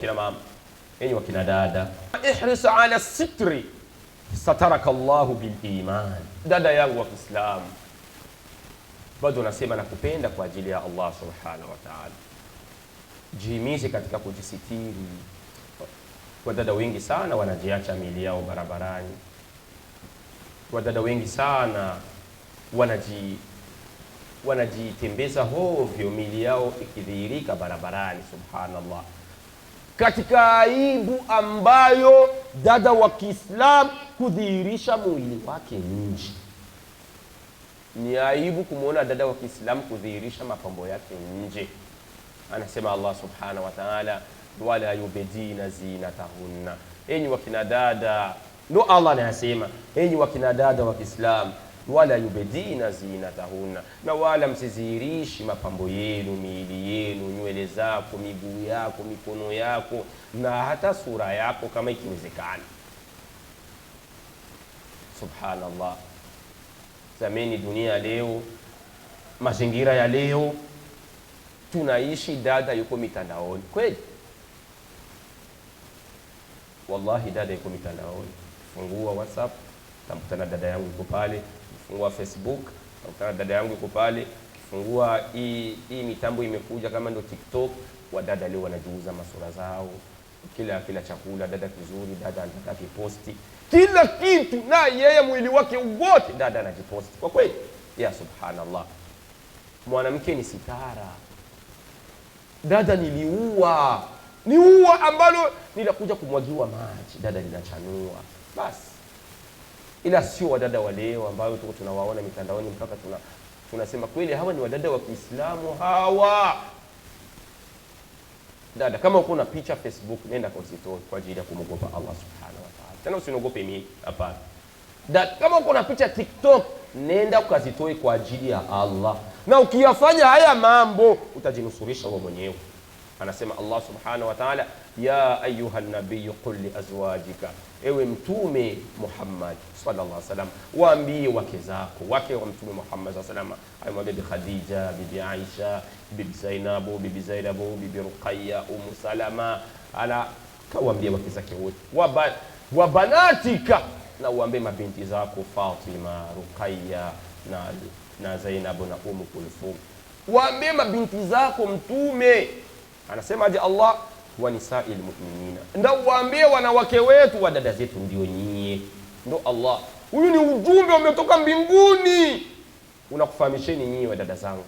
Kina mama, enyi wakina dada, ihris ala sitri sataraka Allahu bil iman. Dada yangu wa Kiislamu, bado nasema nakupenda kwa ajili ya Allah subhanahu wa ta'ala. Jihimize katika kujisitiri. Wadada wengi sana wanajiacha miili yao barabarani. Wadada wengi sana wanajitembeza hovyo, miili yao ikidhihirika barabarani. Subhanallah, katika aibu ambayo dada wa Kiislamu kudhihirisha mwili wake nje. Ni aibu kumuona dada wa Kiislamu kudhihirisha mapambo yake nje. Anasema Allah subhanahu wa ta'ala, wala yubdina zinatahunna. Enyi wakina dada, ndo Allah anasema, enyi wakina dada wa Kiislamu, wala yubdina zinatahunna, na wala msizihirishi mapambo yenu, miili yenu, nywele zako, miguu yako, mikono yako, na hata sura yako kama ikiwezekana. Subhanallah. Zameni dunia leo, mazingira ya leo, tunaishi dada yuko mitandaoni. Kweli? Wallahi dada yuko mitandaoni. Fungua WhatsApp, tamkutana dada yangu yuko pale. Fungua Facebook, tamkutana dada yangu yuko pale. Kifungua hii mitambo imekuja kama ndo TikTok, wadada leo wanajiuza masura zao. Kila chakula dada kizuri, dada anataka kiposti. Kila kitu na yeye mwili wake wote dada anajiposti. Kwa kweli, ya subhanallah. Mwanamke ni sitara. Dada niliua ambalo nilakuja kumwagiwa maji, dada linachanua. Basi. Ila sio wadada wa leo ambao tuko tunawaona mitandaoni mpaka tunasema kweli hawa ni wadada wa Kiislamu hawa. Dada, kama uko na picha Facebook, nenda kuzitoa kwa ajili ya kumogopa Allah subhanahu wa ta'ala. Tena usinogope mimi, hapana. Dada, kama uko na picha TikTok, nenda ukazitoe kwa ajili ya Allah. Na ukiyafanya haya mambo, utajinusurisha wewe mwenyewe. Anasema Allah subhanahu wa ta'ala, ya ayyuhan nabiyyu qul li azwajika, ewe mtume Muhammad sallallahu alaihi wasallam, waambie wake zako, wake wa mtume Muhammad sallallahu alaihi wasallam, alimwambia Bibi Khadija, Bibi Aisha, Bibi Zainabu, Bibi Ruqayya, Salama, kawaambie wake zake wote, wa banatika, na uambie mabinti zako Fatima, Ruqayya na Zainabu na Kulthum. Waambie mabinti zako mtume. Anasema aje Allah, wa nisa'il mu'minina, ndio waambie wanawake wetu, wa dada zetu ndio nyie. Ndio Allah, huyu ni ujumbe umetoka mbinguni unakufahamisheni nyie wa dada zangu.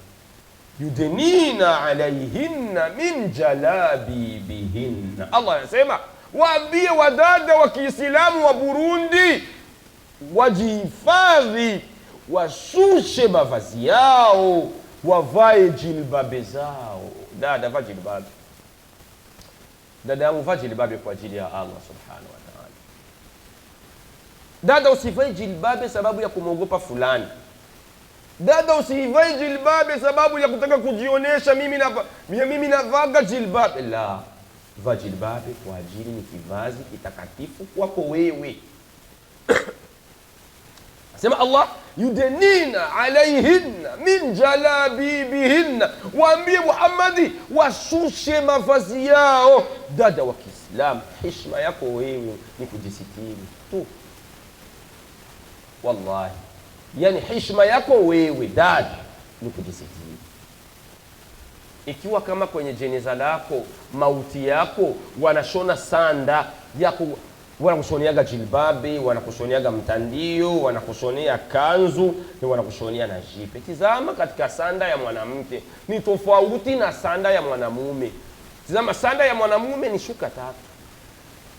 Yudnina alaihinna min jalabibihinna. Allah anasema waambie wadada wa Kiislamu wa Burundi wajihifadhi, washushe mavazi yao, wavae jilbabe zao. Dada, vaa jilbabe. Dada yangu, vaa jilbabe kwa ajili ya Allah subhanahu wa ta'ala. Dada, usivae jilbabe sababu ya kumogopa fulani. Dada, usivae jilbabe sababu ya kutaka kujionesha, mimi navaga jilbabe. La, vaa jilbabe kwa ajili ni kivazi kitakatifu kwako wewe. Sema Allah, yudnina alaihinna min jalabibihinna, waambie Muhammadi washushe mavazi yao. Dada wa Kiislamu, heshima yako wewe ni kujisitiri tu. Wallahi, yani heshima yako wewe dada ni kujisitiri. Ikiwa kama kwenye jeneza lako, mauti yako, wanashona sanda yako, wanakushoniaga jilbabi, wanakushoniaga mtandio, wanakushonea kanzu, na wanakushonia na jipe. Tizama, katika sanda ya mwanamke ni tofauti na sanda ya mwanamume. Tizama, sanda ya mwanamume ni shuka 3,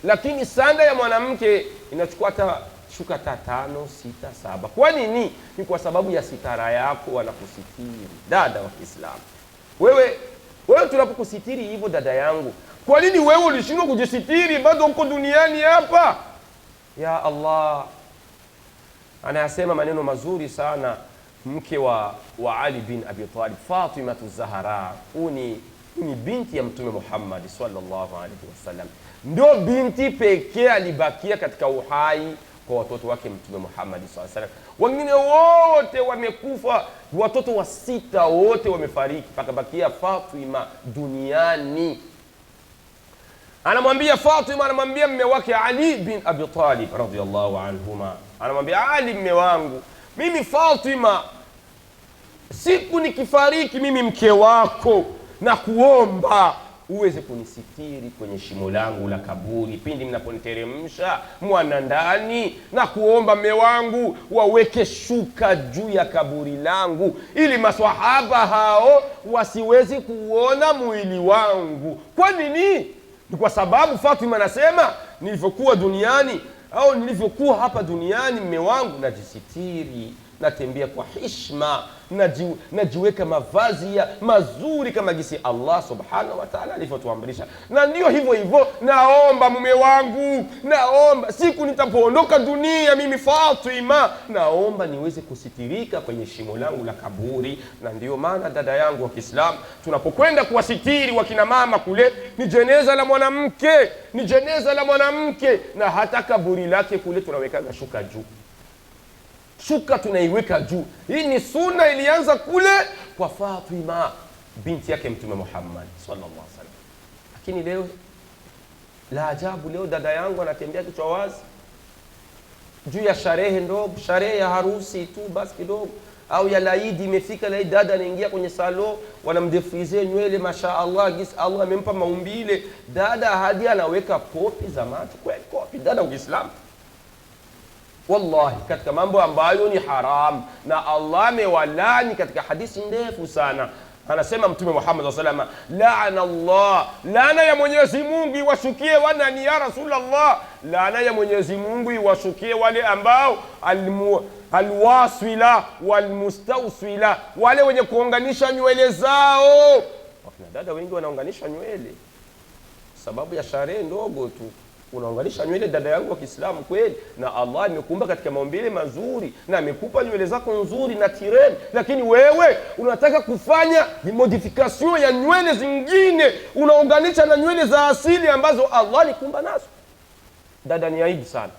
lakini sanda ya mwanamke inachukua hata shuka 5, 6, 7. Kwa nini? Ni kwa sababu ya sitara yako, wanakusitiri. Dada wa Kiislamu, wewe tunapokusitiri hivyo dada yangu, kwa nini wewe ulishindwa kujisitiri bado uko duniani hapa? Ya Allah, anasema maneno mazuri sana mke wa Ali bin Abi Talib, Fatima az-Zahra. Ni binti ya Mtume Muhammad sallallahu alaihi wasallam. Ndio binti pekee alibakia katika uhai kwa watoto wake Mtume Muhammad sallallahu alaihi wasallam. Wengine wote wamekufa, watoto wa 6 wote wamefariki, pakabakia Fatima duniani. Anamwambia Fatima, anamwambia mume wake Ali bin Abi Talib radhiyallahu anhuma, anamwambia Ali, mume wangu mimi Fatima, siku nikifariki mimi mke wako, na kuomba uweze kunisitiri kwenye shimo langu la kaburi pindi mnaponiteremsha mwana ndani, na kuomba mume wangu waweke shuka juu ya kaburi langu ili maswahaba hao wasiwezi kuona mwili wangu. Kwa nini? Ni kwa sababu Fatima anasema nilivyokuwa duniani au nilivyokuwa hapa duniani, mume wangu najisitiri, natembea kwa heshima, najiweka mavazi ya mazuri kama jinsi Allah subhanahu wa ta'ala alivyotuamrisha. Na ndio hivyo hivyo, naomba mume wangu, naomba siku nitapoondoka dunia mimi Fatima, naomba niweze kusitirika kwenye shimo langu la kaburi. Na ndio maana dada yangu wa Kiislamu, tunapokwenda kuwasitiri wakina mama kule, ni jeneza la mwanamke, ni jeneza la mwanamke, na hata kaburi lake kule tunaweka shuka juu, shuka tunaiweka juu. Hii ni sunna ilianza kule kwa Fatima binti yake Mtume Muhammad sallallahu alaihi wasallam. Lakini leo la ajabu, leo dada yangu anatembea kichwa wazi juu ya sherehe ndogo, sherehe ya harusi tu basi kidogo, au ya laidi imefika, laidi dada anaingia kwenye salo, wanamdefrize nywele, mashaallah, gisi Allah amempa maumbile dada, hadi anaweka kopi za macho. Kweli kopi dada wa Kiislamu? Wallahi katika mambo ambayo ni haram, na Allah amewalani katika hadithi ndefu sana. Anasema Mtume Muhammad sallallahu alaihi wasallam, laana Allah, laana ya Mwenyezi Mungu iwashukie wanani ya Rasulullah, laana ya Mwenyezi Mungu iwashukie wale ambao alwaswila walmustawswila, wale wenye kuunganisha nywele zao. Wakina dada wengi wanaunganisha nywele sababu ya sherehe ndogo tu. Unaunganisha nywele dada yangu wa Kiislamu kweli, na Allah amekuumba katika maumbile mazuri na amekupa nywele zako nzuri na tireni, lakini wewe unataka kufanya modification ya nywele zingine, unaunganisha na nywele za asili ambazo Allah alikuumba nazo. Dada, ni aibu sana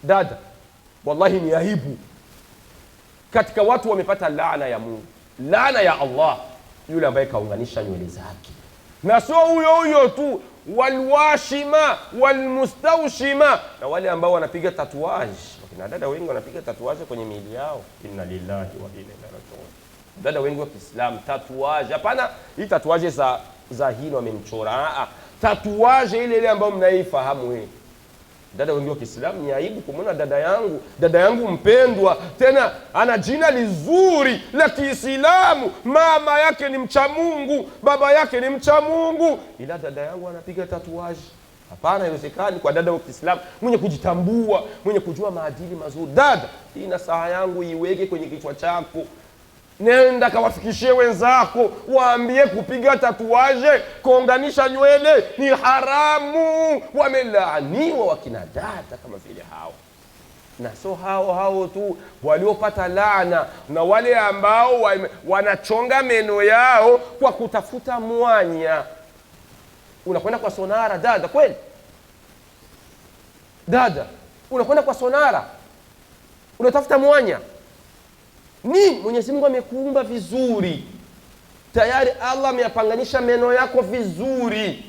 dada, wallahi ni aibu. Katika watu wamepata laana ya Mungu, laana ya Allah, yule ambaye kaunganisha nywele zake. Na sio huyo tu, walwashima walmustawshima, na wale ambao wanapiga tatuaji. Wakina dada wengi wanapiga tatuaji kwenye miili yao. Inna lillahi wa inna ilaihi rajiun. Dada wengi wa Kiislamu tatuaji, hapana hii tatuaji za hino wamemchora, tatuaji ile ambayo mnaifahamu wewe. Dada wengi wa Kiislamu, ni aibu kumwona dada yangu mpendwa, tena ana jina lizuri la Kiislamu, mama yake ni mcha Mungu, baba yake ni mcha Mungu, ila dada yangu anapiga tatuaji. Hapana, haiwezekani kwa dada wa Kiislamu mwenye kujitambua, mwenye kujua maadili mazuri. Dada, hii nasaha yangu iweke kwenye kichwa chako. Nenda kawafikishie wenzako, waambie kupiga tatuaje, kuunganisha nywele ni haramu. Wamelaaniwa wakina dada kama vile hao. Na so hao tu waliopata laana, na wale ambao wanachonga meno yao kwa kutafuta mwanya. Unakwenda kwa sonara dada, kweli dada, unakwenda kwa sonara unatafuta mwanya. Ni Mwenyezi Mungu amekuumba vizuri tayari, Allah ameyapanganisha meno yako vizuri,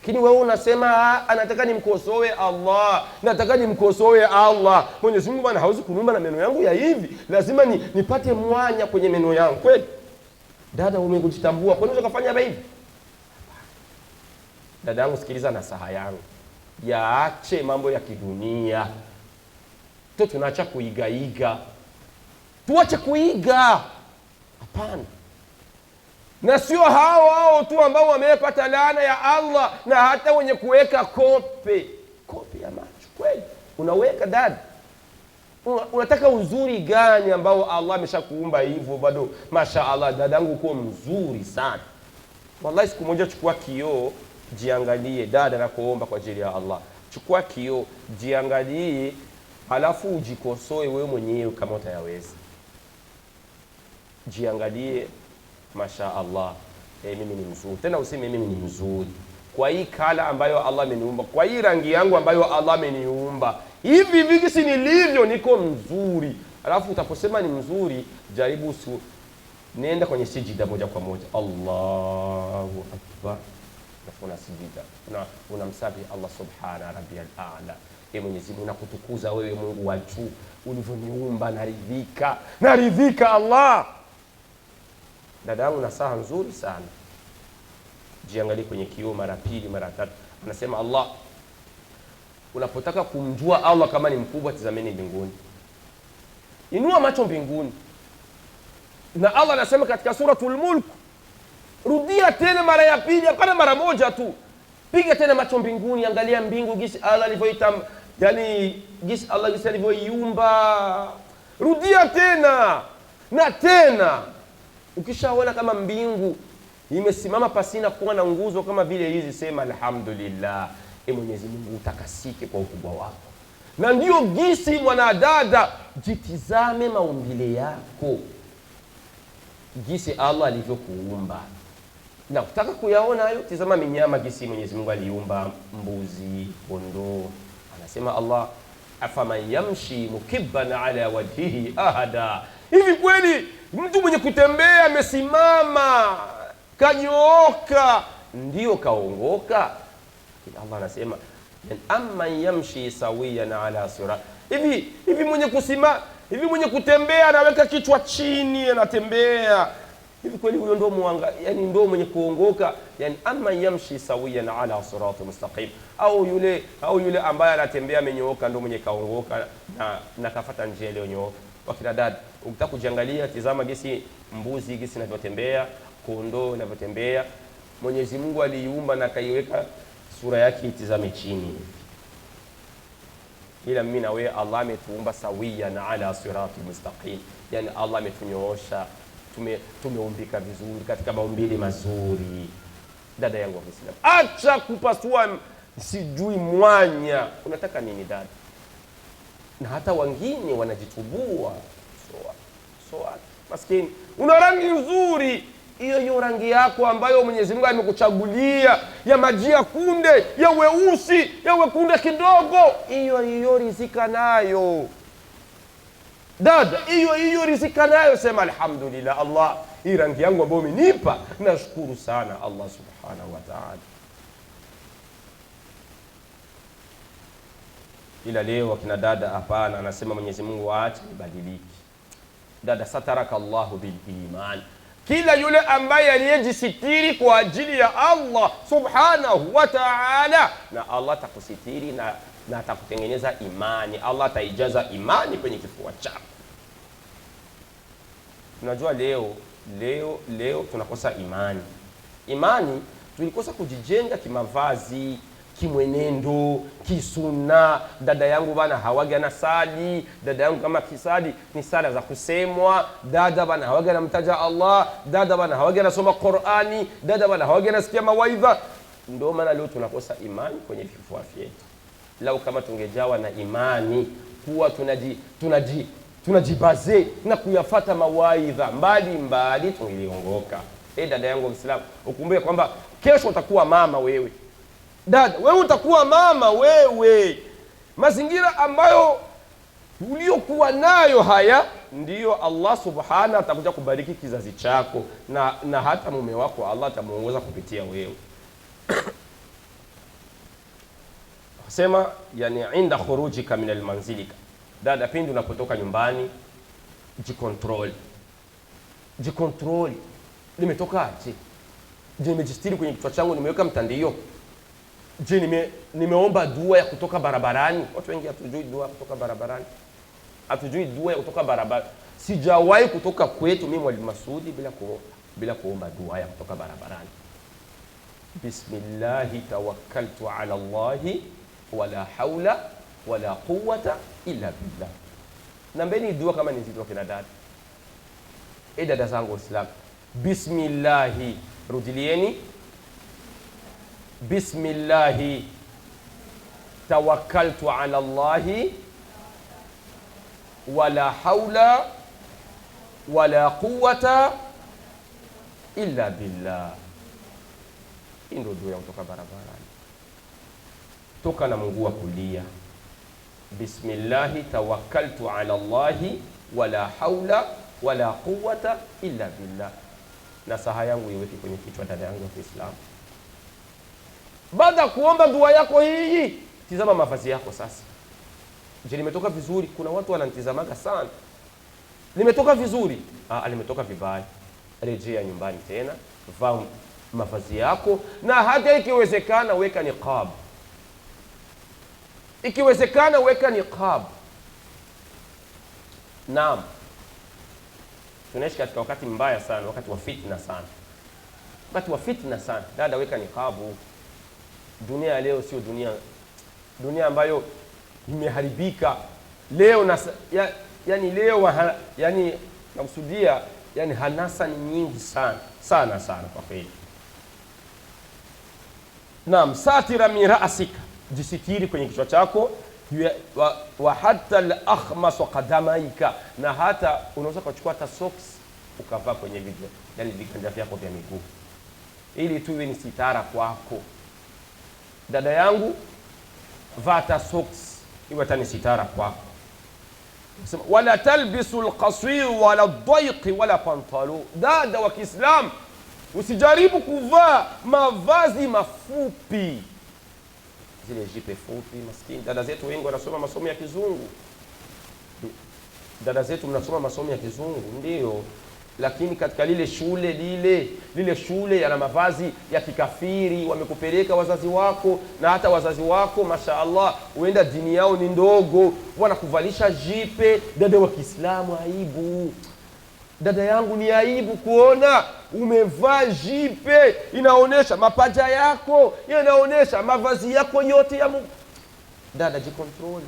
lakini wewe unasema anataka nimkosoe Allah, nataka nimkosoe Allah. Mwenyezi Mungu bwana hawezi kuniumba na meno yangu ya hivi, lazima nipate mwanya kwenye meno yangu. Kweli dada, umekujitambua? Kwa nini unafanya hivi? Dada yangu, sikiliza nasaha yangu, yaache mambo ya kidunia tu, tunaacha kuigaiga. Tuache kuiga, hapana. Na sio hao tu ambao wamepata laana ya Allah, na hata wenye kuweka kope ya macho. Kweli unaweka dada, unataka uzuri gani ambao Allah ameshakuumba hivyo? Bado mashaallah dadangu uko mzuri sana wallahi. Siku moja chukua kioo, jiangalie dada, na kuomba kwa ajili ya Allah, chukua kioo, jiangalie, halafu ujikosoe wewe mwenyewe kama utayaweza. Jiangalie, mashaallah, mimi ni mzuri. Tena useme mimi ni mzuri kwa hii kala ambayo Allah ameniumba, kwa hii rangi yangu ambayo Allah ameniumba, hivi vingisi nilivyo niko mzuri. Alafu utaposema ni mzuri, jaribu nenda kwenye sijida moja kwa moja, Allahu Akbar, Unafuna sijida, unamsabihi Allah subhana rabbiyal a'la. Mwenyezi Mungu nakutukuza wewe Mungu wa juu, ulivyoniumba naridhika Allah. Dada yangu, nasaha nzuri sana, jiangalie kwenye kioo mara pili mara tatu. Anasema Allah, unapotaka kumjua Allah kama ni mkubwa, tazameni mbinguni, inua macho mbinguni. Na Allah anasema katika suratul Mulk, rudia tena mara ya pili, hapana mara moja tu. Piga tena macho mbinguni, angalia mbingu gisi Allah alivyoita, yani gisi Allah gisi alivyoiumba. Rudia tena na tena. Ukishaona kama mbingu imesimama pasina kuwa na nguzo kama vile hizi, sema alhamdulillah. Mwenyezi Mungu utakasike kwa ukubwa wako. Na ndio gisi mwanadada, jitizame maumbile yako, gisi Allah alivyokuumba. Na kutaka kuyaona hayo, tizama minyama gisi Mwenyezi Mungu aliumba, mbuzi, kondoo. Anasema Allah, afaman yamshi mukibban ala wajhihi ahada. Hivi kweli mtu mwenye kutembea amesimama kanyooka ndio kaongoka? Allah anasema amman yamshi sawiyan ala sirat. Hivi mwenye kusima, hivi mwenye kutembea anaweka kichwa chini anatembea, hivi kweli huyo ndio mwanga, yani ndio mwenye kuongoka? Yani amman yamshi sawiyan ala sirat mustaqim, au yule ambaye anatembea amenyooka ndio mwenye kaongoka na kafuata njia ile nyooka? Wakina dada, ukitaka kujiangalia, tizama gisi mbuzi gisi inavyotembea, kondoo inavyotembea. Mwenyezi Mungu aliiumba na kaiweka sura yake itizame chini. Ila mimi na wewe Allah ametuumba sawiyan ala sirati mustaqim, yani Allah ametunyoosha, tumeumbika vizuri katika maumbile mazuri. Dada yangu wa Kiislamu, acha kupasua sijui mwanya. Unataka nini dada? Na hata wengine wanajitubua, so maskini, una rangi nzuri, hiyo rangi yako ambayo Mwenyezi Mungu amekuchagulia, ya maji ya kunde, ya weusi, ya wekunde kidogo, hiyo rizika nayo dada, hiyo rizika nayo. Sema alhamdulillah Allah, hii rangi yangu ambayo umenipa, nashukuru sana Allah subhanahu wa ta'ala. Ila leo akina dada hapana, anasema Mwenyezi Mungu aache ibadiliki. Dada, sataraka Allahu bil iman. Kila yule ambaye aliyejisitiri kwa ajili ya Allah subhanahu wa ta'ala, na Allah atakusitiri na atakutengeneza imani. Allah ataijaza imani kwenye kifua chako. Unajua leo tunakosa imani. Imani tulikosa kujijenga kimavazi, kimwenendo, kisuna. Dada yangu bana hawaga na sali. Dada yangu kama kisali ni sala za kusemwa. Dada bana hawaga na mtaja Allah. Dada bana hawaga na soma Qur'ani. Dada bana hawaga na sikia mawaidha. Ndio maana leo tunakosa imani kwenye vifua vyetu. Lau kama tungejawa na imani, kuwa tunajibaze na kuyafata mawaidha mbali tungeliongoka. Dada yangu Muislamu, ukumbuke kwamba kesho utakuwa mama wewe. Dada, wewe utakuwa mama wewe. Mazingira ambayo uliokuwa nayo haya, ndiyo Allah subhanahu atakuja kubariki kizazi chako, na hata mume wako Allah atamuongoza kupitia wewe. Sema yani inda khurujika min almanzilika. Dada, pindi unapotoka nyumbani, jikontrol. Nimetoka aje? Je, nimejistiri kwenye kichwa changu, nimeweka mtandio? Je, nimeomba dua ya kutoka barabarani? Watu wengi hatujui dua ya kutoka barabarani. Hatujui dua ya kutoka barabara. Sijawahi kutoka kwetu mimi Mwalimu Masudi bila kuomba dua ya kutoka barabarani. Bismillah tawakkaltu ala Allah wala haula wala quwwata illa billah. Nambeni dua kama ni nzito kina dada. Dada zangu Waislamu, bismillah, rudilieni. Bismillah tawakkaltu ala Allah wala haula wala quwwata illa billah. Ndio dua kutoka barabarani. Toka na mguu wa kulia. Bismillah tawakkaltu ala Allah wala haula wala quwwata illa billah. Na saha yangu iweke kwenye kichwa, dada yangu wa Kiislamu. Baada kuomba dua yako hii, tizama mavazi yako sasa. Je, limetoka vizuri? Kuna watu wananitizamaga sana. Limetoka vizuri? Limetoka vibaya. Rejea nyumbani tena, vaa mavazi yako, na hata ikiwezekana weka niqab. Ikiwezekana weka niqab. Naam. Tunaishi katika wakati mbaya sana, wakati wa fitna sana. Wakati wa fitna sana. Dada, weka niqabu. Dunia leo sio dunia ambayo imeharibika. Leo yani leo yani nakusudia, yani hanasa ni nyingi sana kwa kweli. Naam, satira min ra'sika, jisitiri kwenye kichwa chako, wa hatta al-akhmas wa qadamaika, na hata unaweza kuchukua hata socks ukavaa kwenye viganja vyako vya miguu, ili tuwe ni sitara kwako. Dada yangu, vaa hata socks, iwe hata ni sitara kwako. Wala talbisu al-qasir wala ad-dayq wala pantalu. Dada wa Kiislamu, usijaribu kuvaa mavazi mafupi, zile jipe fupi. Maskini dada zetu wengi wanasoma masomo ya kizungu. Dada zetu mnasoma masomo ya kizungu, ndio, lakini katika lile shule yana mavazi ya kikafiri. Wamekupeleka wazazi wako, na hata wazazi wako mashaallah huenda dini yao ni ndogo, wanakuvalisha jipe. Dada wa Kiislamu, aibu. Dada yangu, ni aibu kuona umevaa jipe, inaonesha mapaja yako, inaonesha mavazi yako yote ya Dada, jikontrol.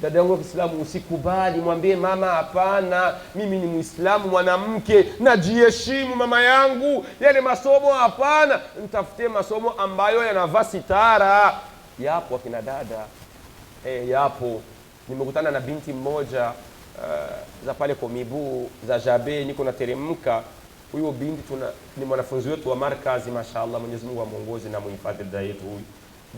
Dada yangu wa Kiislamu, usikubali. Mwambie mama, hapana, mimi ni Muislamu mwanamke, najiheshimu mama yangu. Yale masomo hapana, nitafutie masomo ambayo yanavaa sitara. Yapo akina dada, yapo. Nimekutana na binti mmoja za pale Komibu za Jabe, niko nateremka. Huyo binti ni mwanafunzi wetu wa markazi, mashaallah, Mwenyezi Mungu amuongoze na muhifadhi dada yetu huyu.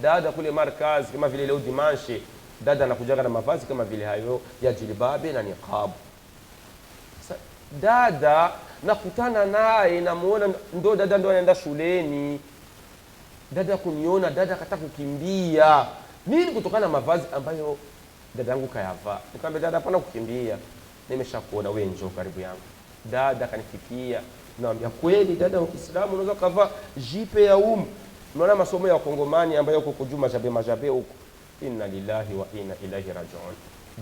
Dada kule markazi, kama vile leo dimanche, dada anakujaga na mavazi kama vile hayo ya jilbabe na niqab. Dada nakutana naye, namuona ndo dada ndo anaenda shuleni. Dada kuniona, dada akataka kukimbia. Nini? Kutokana na mavazi ambayo dada yangu kayavaa. Nikamwambia, dada, hapana kukimbia, nimeshakuona, wewe njoo karibu yangu. Dada kanifikia, naambia, kweli dada wa Kiislamu unaweza kuvaa jipe ya Unaona masomo ya Kongomani ambayo uko kujuma majabe huko. Inna lillahi wa inna ilaihi rajiun.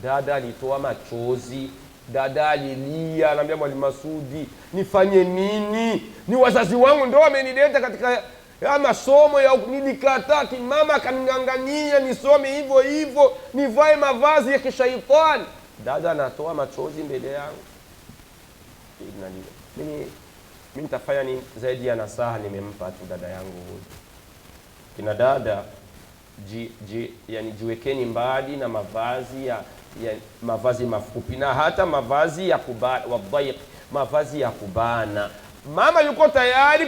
Dada alitoa machozi, dada alilia, anambia Mwalimu Masudi, nifanye nini? Ni wazazi wangu ndio wamenileta katika ya masomo ya nilikataa. Mama akaningangania nisome hivyo nivae mavazi ya kishaitani. Dada anatoa machozi mbele yangu. Mimi nitafanya ni zaidi ya nasaha nimempa tu dada yangu huyu. Kina dada, yani jiwekeni mbali na mavazi ya mavazi mafupi, na hata mavazi ya mavazi ya kubana. Mama yuko tayari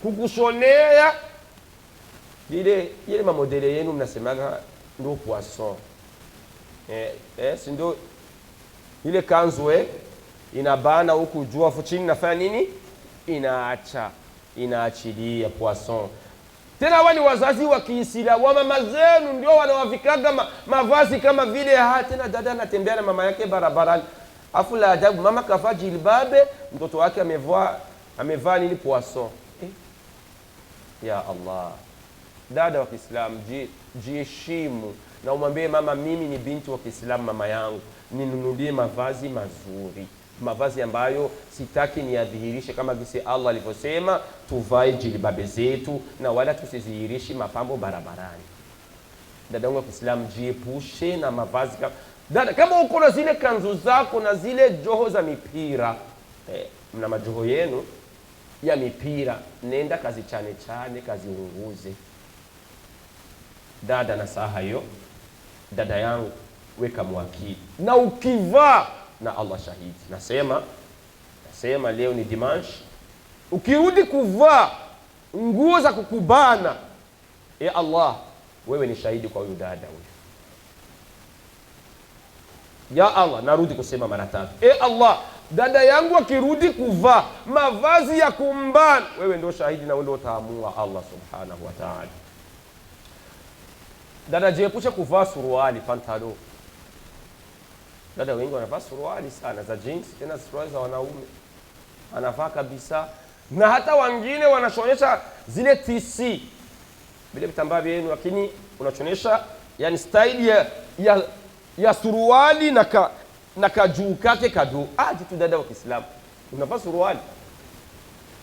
kukushonea ile mamodele yenu mnasemaga ndo poisson. Si ndo ile kanzu inabana huku juu, afu chini nafanya nini? Inaachilia poisson. Tena wani wazazi wa Kiislamu, wa mama zenu ndio wanawavikaga mavazi kama vile. Tena dada anatembea na mama yake barabarani, afu la ajabu mama kavaa jilbabe, mtoto wake amevaa nini? Poisson. Ya Allah. Dada wa Kiislamu, jiheshimu na umwambie mama, mimi ni binti wa Kiislamu, mama yangu, ninunulie mavazi mazuri, mavazi ambayo sitaki niyadhihirishe, kama vile Allah alivyosema tuvae jilbabe zetu, na wala tusidhihirishe mapambo barabarani. Dada wangu wa Kiislamu, jiepushe na mavazi dada, kama uko na zile kanzu zako na zile joho za mipira, mna majoho yenu ya mipira, nenda kazi chane kazi unguze. Dada, na saha hiyo, dada yangu, weka mwakili, na ukivaa, na Allah shahidi, nasema leo ni dimanche, ukirudi kuvaa nguo za kukubana, Allah, wewe ni shahidi kwa huyu dada huyu. Ya Allah, narudi kusema mara tatu, Allah, dada yangu akirudi kuvaa mavazi ya kumbana, wewe ndio shahidi na wewe ndio utaamua, Allah subhanahu wa ta'ala. Dada jiepushe kuvaa suruali, pantalo. Dada wengi wanavaa suruali sana za jeans, tena suruali za wanaume anavaa kabisa, na hata wengine wanashonyesha zile TC vile vitambaa vyenu, lakini unachonesha yani style ya suruali na kajuu kake kado. Jitu dada wa Kiislamu unavaa suruali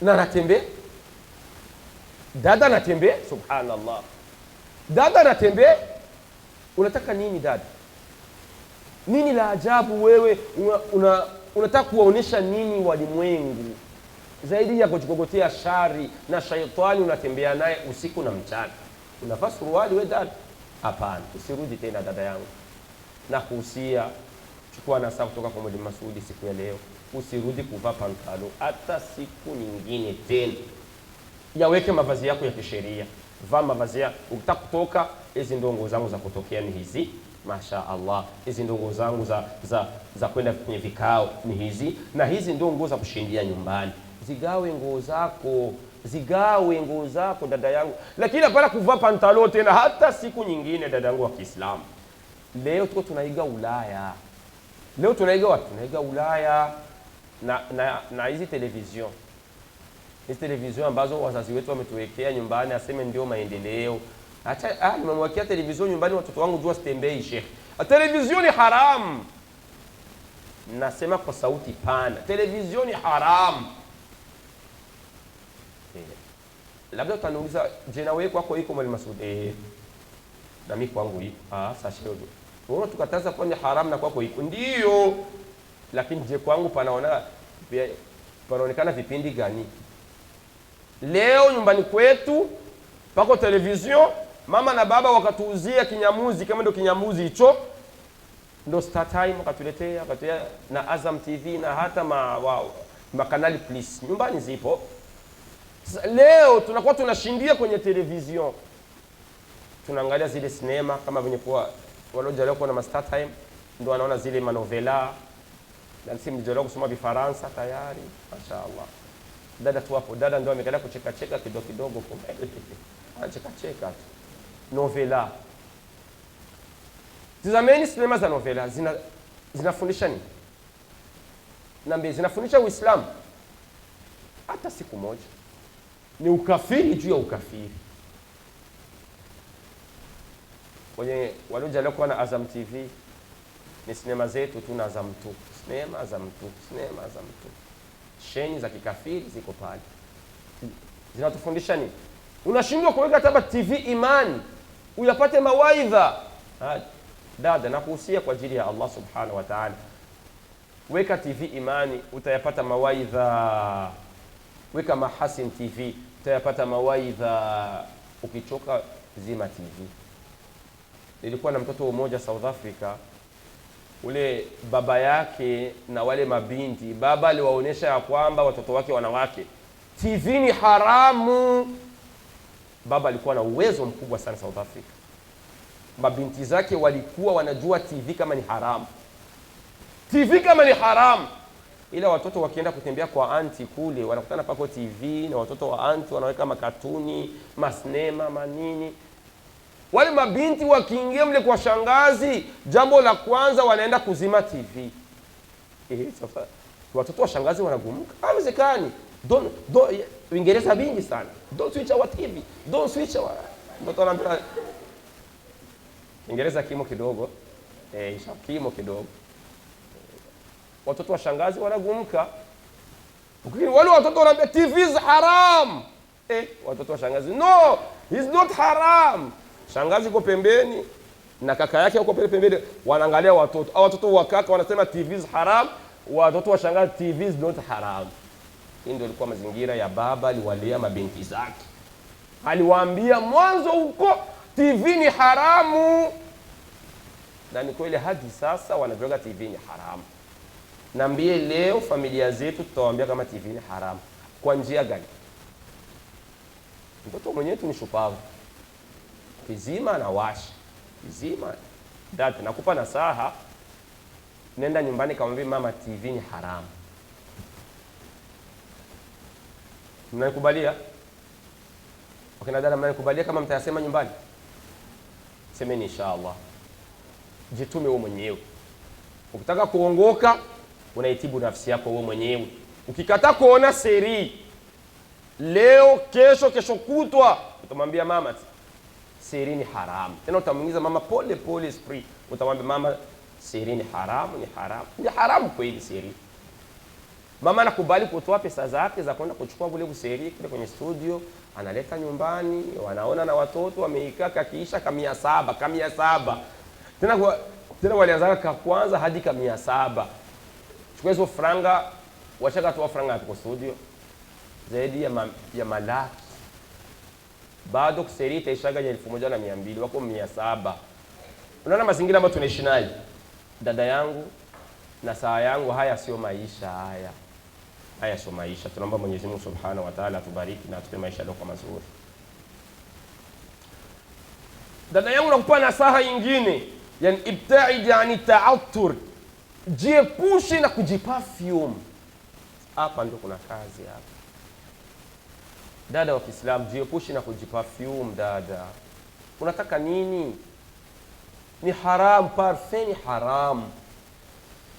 na anatembea, dada anatembea, subhanallah, dada anatembea. Unataka nini dada? Nini la ajabu wewe? Unataka kuwaonesha nini walimwengu zaidi ya kujigogotea shari na shaitani? Unatembea naye usiku na mchana, unavaa suruali we dada? Hapana, usirudi tena dada yangu, na kuhusia, chukua nasaha kutoka kwa Mwalimu Masudi siku ya leo, usirudi kuvaa pantalo hata siku nyingine tena. Yaweke mavazi yako ya kisheria, vaa mavazi yako. Ukitaka kutoka, hizi ndio nguo zangu za kutokea ni hizi, masha Allah, hizi ndio nguo zangu za kwenda kwenye vikao ni hizi, na hizi ndio nguo za kushindia nyumbani. Zigawe nguo zako dada yangu, lakini hapana kuvaa pantalo tena hata siku nyingine. Dada yangu wa Kiislamu, leo tuko tunaiga Ulaya. Leo tunaiga watu, tunaiga Ulaya na hizi television. Hizi television ambazo wazazi wetu wametuwekea nyumbani, aseme ndio maendeleo. Acha nimemwekea television nyumbani watoto wangu jua stembei sheikh. Television ni haram. Nasema kwa sauti pana, television ni haram. Labda utaniuliza, je, na wewe kwako iko Mwalimu Masudi? Na mimi kwangu iko. Sasa wewe tukataza kwa ni haram na kwako iko. Ndio. Lakini je, kwangu panaonekana vipindi gani? Leo nyumbani kwetu pako television, mama na baba wakatuuzia kinyamuzi, kama ndio kinyamuzi hicho ndio Star Time wakatuletea na Azam TV na hata makanali Plus nyumbani zipo. Leo tunakuwa tunashindia kwenye television, tunaangalia zile sinema kama venye kwa walojaliwa kuwa na Star Time, ndio wanaona zile manovela na sisi mjaliwa kusoma Vifaransa tayari, mashaallah. Dada tu hapo, dada ndio amekalia kucheka kidogo anacheka tu. Novela, tazameni sinema za novela zinafundisha nini? Naambia zinafundisha Uislamu? Hata siku moja. Ni ukafiri juu ya ukafiri. Kwenye waliojaliwa kuwa na Azam TV ni sinema zetu tu na Azam tu, sinema Azam tu. Sheni za kikafiri ziko pale. Zinatufundisha nini? Unashindwa kuweka hata TV imani uyapate mawaidha. Dada, nakuhusia kwa ajili ya Allah subhanahu wa ta'ala, weka TV imani, utayapata mawaidha. Weka Mahasin TV, utayapata mawaidha. Ukichoka zima TV. Nilikuwa na mtoto mmoja South Africa, ule baba yake na wale mabinti, baba aliwaonesha ya kwamba watoto wake wanawake TV ni haramu. Baba alikuwa na uwezo mkubwa sana South Africa. Mabinti zake walikuwa wanajua TV kama ni haramu. TV kama ni haramu. Ila watoto wakienda kutembea kwa anti kule, wanakutana pako TV na watoto wa anti wanaweka makatuni, masnema, manini. Wale mabinti wakiingia mle kwa shangazi, jambo la kwanza wanaenda kuzima TV. Sasa watoto wa shangazi wanagumuka. Haiwezekani. Uingereza bingi sana. Don't switch our TV. Don't switch our. Mtoto anaambia Ingereza kimo kidogo. Kimo kidogo. Watoto wa shangazi wanagumuka. Wale watoto wanaambia TV is haram. Watoto wa shangazi, no, it's not haram. Shangazi yuko pembeni na kaka yake yuko pembeni, wanaangalia watoto. Watoto wa kaka wanasema TV is haram, watoto wa shangazi TV is not haram. Hii ndio ilikuwa mazingira ya baba aliwalea mabinti zake. Aliwaambia mwanzo huko TV ni haramu. Na ni kweli hadi sasa wanajua TV ni haramu. Naambie leo familia zetu tutawaambia kama TV ni haramu. Kwa njia gani? Mtoto mwenyewe tu ni shupavu. Kizima na washi. Kizima. Dada, nakupa nasaha. Nenda nyumbani kamwambie mama TV ni haramu. Mnanikubalia? Wakina dada mnanikubalia kama mtayasema nyumbani? Semeni inshallah. Jitume wewe mwenyewe. Ukitaka kuongoka unaitibu nafsi yako wewe mwenyewe. Ukikataa kuona seri leo, kesho kutwa, utamwambia mama seri ni haramu. Tena utamuingiza mama pole pole spray. Utamwambia mama seri ni haramu, ni haramu. Ni haramu kweli seri. Mama anakubali kutoa pesa zake za kwenda kuchukua ule useri kule kwenye studio, analeta nyumbani, wanaona na watoto wameikaa kakiisha kamia saba. Tena walianza kwa kwanza hadi kamia saba. Chukua hizo franga, washaka toa franga kwa studio zaidi ya malaki. Bado kuseri itaishaga ya 1200, wako 700. Unaona mazingira ambayo tunaishi nayo. Dada yangu na saa yangu, haya sio maisha haya. Haya sio maisha. Tunaomba Mwenyezi Mungu Subhanahu wa Ta'ala atubariki na atupe maisha yaliyo mazuri. Dada yangu nakupa nasaha nyingine, yani ibtaid yani ta'attur. Jiepushe na kujiperfume. Hapa ndio kuna kazi hapa. Dada wa Kiislamu, jiepushe na kujiperfume dada. Unataka nini? Ni haram, parfum ni haram.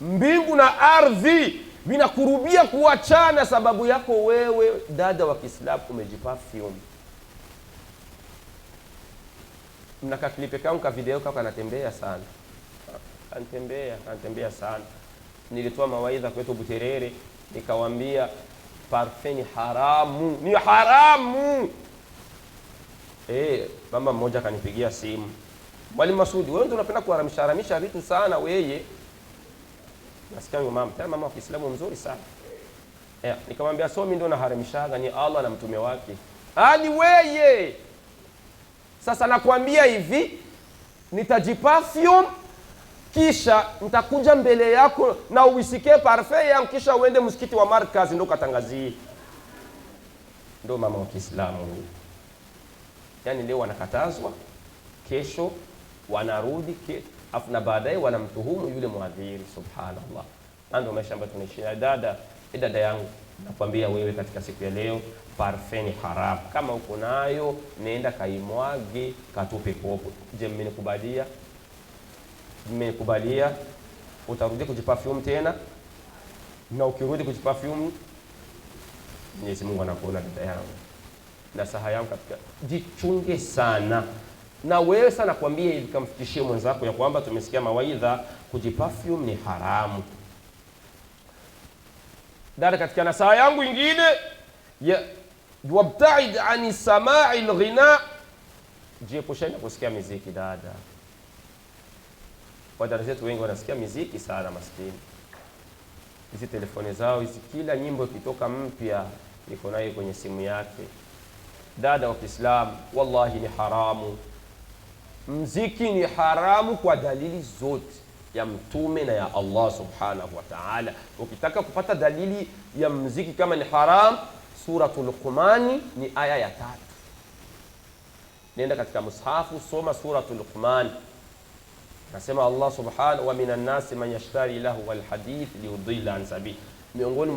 Mbingu na ardhi vinakurubia kuachana sababu yako wewe dada wa Kiislamu umejiperfume. Mnaka klipe kangu ka video kako anatembea sana. Anatembea sana. Nilitoa mawaidha kwetu Buterere, nikawaambia parfum ni haramu, ni haramu. Mama mmoja kanipigia simu. Mwalimu Masudi, wewe ndio unapenda kuharamisha vitu sana wewe. Nasikia mama, tena mama wa Kiislamu mzuri sana. Nikamwambia so mimi ndio naharamishaga, ni Allah na mtume wake. Ni wewe. Sasa nakwambia hivi, nitajiperfume kisha nitakuja mbele yako na uisikie parfum yangu, kisha uende msikiti wa Markaz ndio katangazie. Ndio mama wa Kiislamu. Yaani leo wanakatazwa, kesho wanarudi, afu na baadaye wanamtuhumu yule muadhiri. Subhanallah. Ndio maisha ambayo tunaishi. Dada yangu, nakwambia wewe katika siku ya leo parfum ni haram. Kama uko nayo nenda kaimwage, katupe kopo. Je, mmekubalia? Utarudi kujiperfume tena? Na ukirudi kujiperfume, Mwenyezi Mungu anakuona dada yangu. Nasaha yangu katika jichunge sana. Na wewe sana kwambie hivi, kamfikishie mwenzako ya kwamba tumesikia mawaidha kujiperfume ni haramu. Dada, katika nasaha yangu nyingine ya wabtaid ani sama'i al-ghina, jiepusheni kusikia muziki dada. Wadada zetu wengi wanasikia muziki sana maskini. Hizi telefoni zao hizi, kila nyimbo ikitoka mpya iko nayo kwenye simu yake. Dada wa Kiislamu, wallahi ni haramu. Muziki ni haramu kwa dalili zote ya mtume na ya Allah Subhanahu wa Ta'ala. Ukitaka kupata dalili ya muziki kama ni haram, Suratul Luqman ni aya ya 3. Nenda katika mushafu, soma Suratul Luqman. Nasema Allah Subhanahu wa minan nasi man yashtari lahu wal hadith liudilla an sabil. Miongoni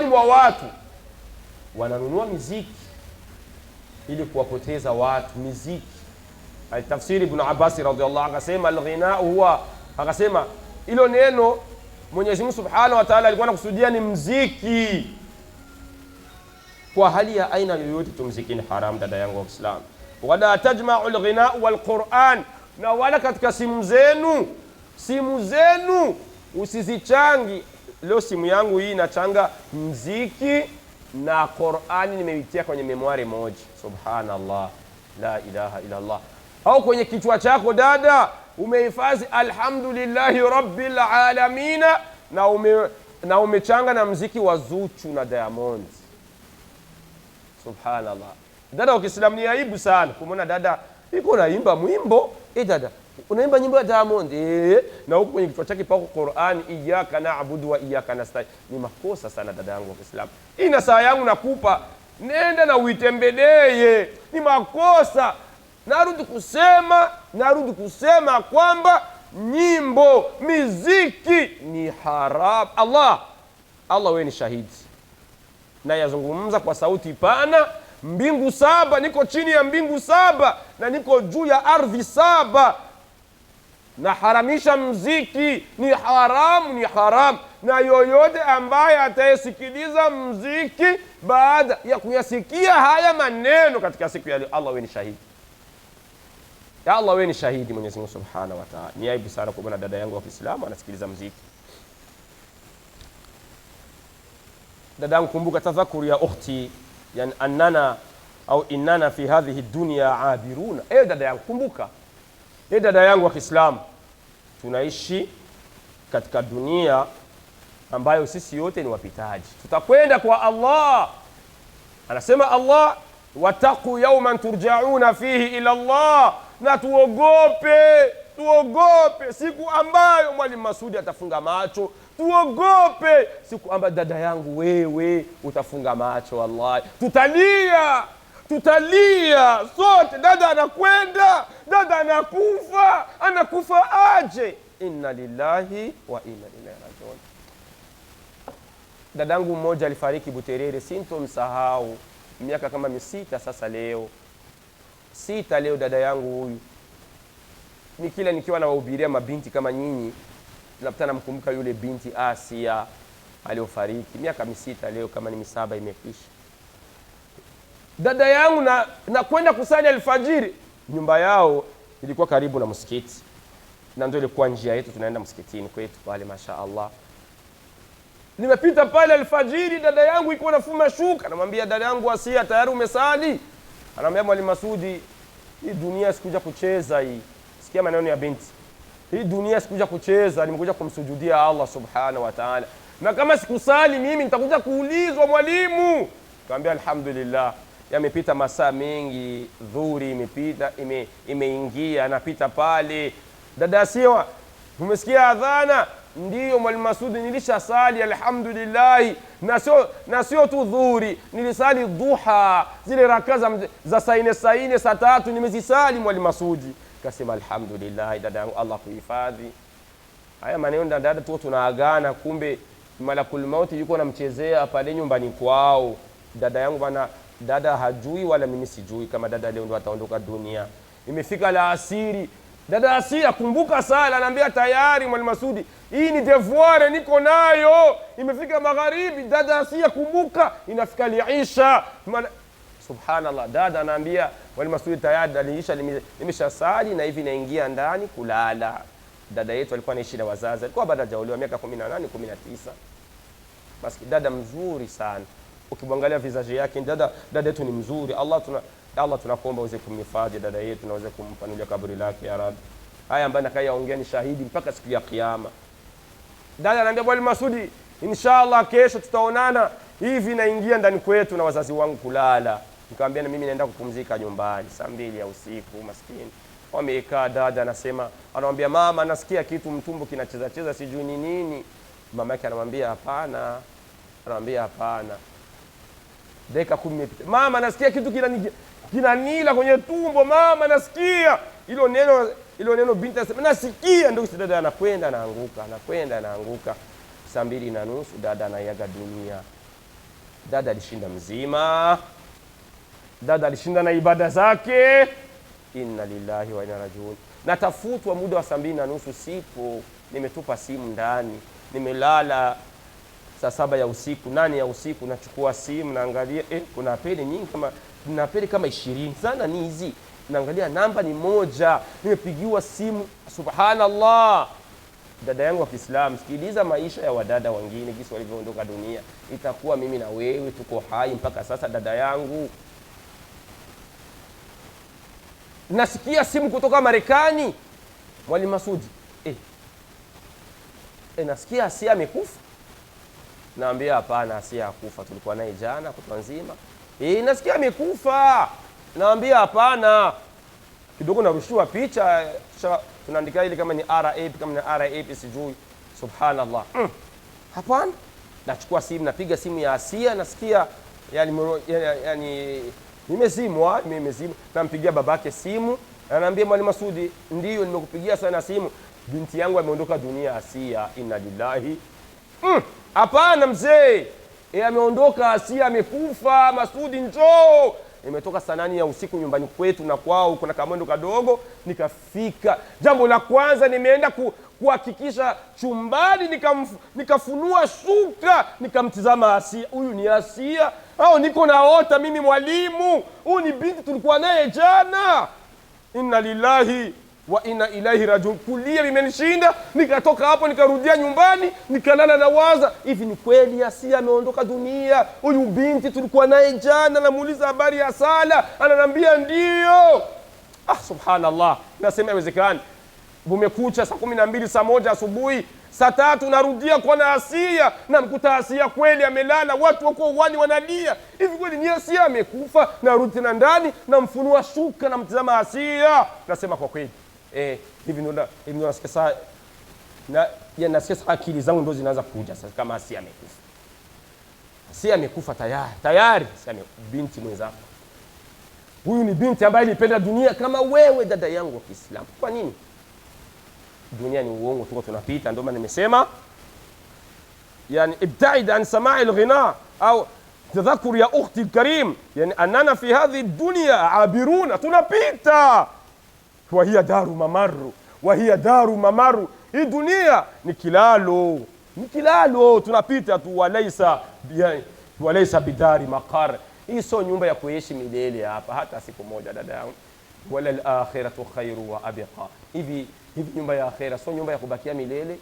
mwa watu wananunua muziki ili kuwapoteza watu. Muziki, tafsiri Ibn Abbas radhiyallahu anhu akasema al-ghina huwa, akasema hilo neno Mwenyezi Mungu Subhanahu wa Ta'ala alikuwa anakusudia ni muziki. Kwa hali ya aina yoyote tu muziki ni haram, dada yangu wa Islam. Wala tajma'u al-ghina wal Qur'an, na wala katika simu zenu usizichangi. Leo simu yangu hii inachanga muziki na Qur'ani, nimeitia kwenye memory moja. Subhanallah, la ilaha illa Allah. Au kwenye kichwa chako dada umehifadhi alhamdulillahi rabbil alamin, na umechanga na muziki wa Zuchu na Diamond. Subhanallah. Dada wa Kiislamu, ni aibu sana kumwona dada iko naimba mwimbo. Dada unaimba nyimbo ya Diamond na huko kwenye kichwa chake pako Qur'an, iyyaka na'budu wa iyyaka nasta'in. Ni makosa sana dada yangu wa Kiislamu. Ina saa yangu nakupa, nenda na uitembelee. Ni makosa. Narudi kusema kwamba nyimbo, muziki ni haram. Allah wewe ni shahidi. na yazungumza kwa sauti pana, mbingu 7, niko chini ya mbingu 7 na niko juu ya ardhi 7. Na haramisha mziki, ni haramu, ni haramu. Na yoyote ambaye atayesikiliza mziki baada ya kuyasikia haya maneno katika siku ya leo, Allah wewe ni shahidi. Ya Allah wewe ni shahidi. Mwenyezi Mungu Subhanahu wa Ta'ala. Ni aibu sana kuona dada yangu wa Kiislamu anasikiliza mziki. Dada yangu, kumbuka, tafakuri ya ukhti, yani annana au innana fi hadhihi dunya abiruna. Dada yangu, kumbuka, dada yangu wa Kiislamu, tunaishi katika dunia ambayo sisi yote ni wapitaji, tutakwenda kwa Allah. Anasema Allah, wattaqu yawman turja'una fihi ila Allah, na tuogope siku ambayo Mwalimu Masudi atafunga macho. Tuogope siku ambayo dada yangu wewe utafunga macho. Wallahi tutalia sote. Dada anakwenda, dada anakufa aje. Inna lillahi wa inna ilaihi rajiun. Dadangu mmoja alifariki Buterere, sintomsahau, miaka kama 6 sasa. Leo dada yangu huyu, kila nikiwa nawahubiria mabinti kama nyinyi, napata namkumbuka yule binti Asia aliofariki miaka 6, leo kama ni 7 imekwisha. Dada yangu na kwenda kusali alfajiri, nyumba yao ilikuwa karibu na msikiti, na ndio ilikuwa njia yetu, tunaenda msikitini kwetu pale, mashaallah. Nimepita pale alfajiri, dada yangu iko nafuma shuka, namwambia dada yangu Asia, tayari umesali? Anamwambia Mwalimu Masudi, hii dunia sikuja kucheza hii. Sikia maneno ya binti, hii dunia sikuja kucheza, nimekuja kumsujudia Allah Subhanahu wa Ta'ala, na kama sikusali mimi nitakuja kuulizwa mwalimu. Kaambia alhamdulillah, yamepita masaa mengi, dhuhuri imepita, imeingia, napita pale. Dada Asia, umesikia adhana? Ndiyo Mwalimu Masudi, nilishasali alhamdulillah, na sio tu dhuhuri, nilisali duha, zile raka za saine saa 3 nimezisali Mwalimu Masudi. Kasema alhamdulillah, dada yangu, Allah kuhifadhi. Haya maneno dada tu tunaagana, kumbe malakul mauti yuko namchezea pale nyumbani kwao. Dada yangu bana, dada hajui wala mimi sijui kama dada leo ndo ataondoka dunia. Imefika la asiri, dada Asia, kumbuka sala. Anaambia tayari Mwalimu Masudi, hii ni devoir niko nayo. Imefika magharibi, dada Asia, kumbuka, inafika liisha. Subhanallah, dada anaambia Mwalimu Masudi, tayari aliisha, nimeshasali na hivi naingia ndani kulala. Dada yetu alikuwa anaishi na wazazi, alikuwa bado hajaolewa, miaka 18 19. Basi dada mzuri sana, ukimwangalia vizaji yake, dada yetu ni mzuri. Allah tunakuomba uweze kumhifadhi dada yetu na uweze kumpanulia kaburi lake ya Rabbi. Haya ambaye nakayaongea ni shahidi mpaka siku ya kiyama. Dada anaambia Mwalimu Masudi, inshallah kesho tutaonana, hivi naingia ndani kwetu na wazazi wangu kulala. Nikamwambia na mimi naenda kupumzika nyumbani saa 2 ya usiku. Maskini wamekaa, dada anamwambia mama, nasikia kitu mtumbo kinacheza sijui ni nini. Mama yake anamwambia hapana. Dakika 10 imepita, mama nasikia kitu kinanila kwenye tumbo, mama nasikia. Hilo neno binti anasema nasikia, ndio dada anakwenda anaanguka. Saa 2:30 dada anayaga dunia. Dada alishinda mzima, dada alishinda na ibada zake. Inna lillahi wa inna rajiun. Natafutwa muda wa saa 2:30 sipo, nimetupa simu ndani, nimelala saa 7 ya usiku, 8 ya usiku, nachukua simu naangalia, kuna apeli nyingi, kama 20 sana ni hizi. Naangalia namba ni moja, nimepigiwa simu. Subhanallah. Dada yangu wa Kiislamu, sikiliza maisha ya wadada wengine jinsi walivyoondoka dunia, itakuwa mimi na wewe tuko hai mpaka sasa. Dada yangu, nasikia simu kutoka Marekani, Mwalimu Masudi, nasikia Asia amekufa. Naambia hapana, Asia hakufa, tulikuwa naye jana kutwa nzima. Nasikia amekufa. Naambia hapana. Kidogo narushiwa picha, tunaandika ile kama ni RAP sijui. Subhanallah. Hapana. Nachukua simu, napiga simu ya Asia, nasikia yani nimezimwa. Nampigia babake simu, ananiambia Mwalimu Masudi, ndio nimekupigia sana simu, binti yangu ameondoka dunia Asia. Inna lillahi. Hapana mzee, Ameondoka Asia, amekufa. Masudi njoo. Nimetoka saa 8 ya usiku nyumbani kwetu na kwao kuna kamwendo kadogo, nikafika. Jambo la kwanza nimeenda kuhakikisha chumbani, nikafunua shuka, nikamtizama Asia. Huyu ni Asia au niko naota mimi mwalimu? Huyu ni binti tulikuwa naye jana. Inna lillahi wa inna ilaihi rajiun. Kulia vimenishinda, nikatoka hapo nikarudia nyumbani, nikalala na waza, hivi ni kweli Asia ameondoka dunia? Huyu binti tulikuwa naye jana, namuuliza habari ya sala, ananiambia ndio. Subhanallah. Nasema haiwezekani. Bumekucha saa 12, saa 1 asubuhi, saa 3 narudia kwa na Asia, na mkuta Asia kweli amelala, watu wako uwani wanalia. Hivi kweli ni Asia amekufa? Narudi tena ndani, namfunua shuka, namtazama Asia. Nasema kwa kweli hivi ndio nasikia saa nasikia akili zangu ndio zinaanza kuja sasa, kama Asia amekufa. Asia amekufa tayari. Binti mwenzako huyu ni binti ambaye ilipenda dunia kama wewe, dada yangu wa Kiislamu. Kwa nini? Dunia ni uongo, tuko tunapita. Ndio maana nimesema yani ibtaid an sama'i al-ghina au tadhakkur ya ukhti al-karim, yani annana fi hadhihi ad-dunya abiruna, tunapita. Wa hiya daru mamaru, hii dunia ni kilalo, tunapita tu. Walaysa bidari maqar, hii sio nyumba ya kuishi milele hapa hata siku moja, dada yangu. Wala al-akhiratu khairu wa abqa, hivi nyumba ya akhira sio nyumba ya kubakia milele.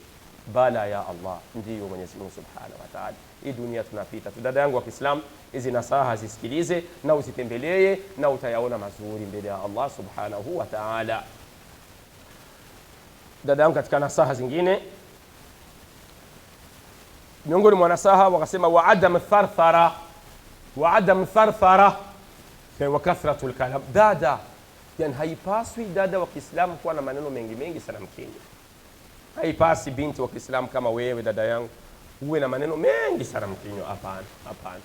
Bala ya Allah, ndiyo Mwenyezi Mungu Subhanahu wa Ta'ala. Hii dunia tunapita tu, dada yangu wa Kiislamu. Hizi nasaha zisikilize na usitembelee, na utayaona mazuri mbele ya Allah Subhanahu wa Ta'ala. Dada yangu, katika nasaha zingine, miongoni mwa nasaha wakasema wa adam tharthara wa kathratul kalam. Dada, yani haipaswi dada wa Kiislamu kuwa na maneno mengi sana mkinyo. Haipasi binti wa Kiislamu kama wewe, dada yangu, uwe na maneno mengi sana mkinyo. Hapana.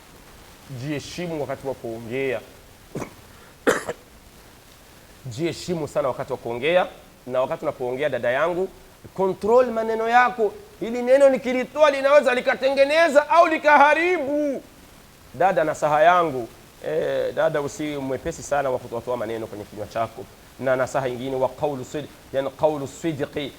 Jiheshimu wakati wa kuongea. Jiheshimu sana wakati wa kuongea, na wakati unapoongea, dada yangu, control maneno yako. Hili neno nikilitoa linaweza likatengeneza au likaharibu. Dada, nasaha yangu, dada, usi mwepesi sana wa kutoa maneno kwenye kinywa chako. Na nasaha nyingine, wa qawlu sidqi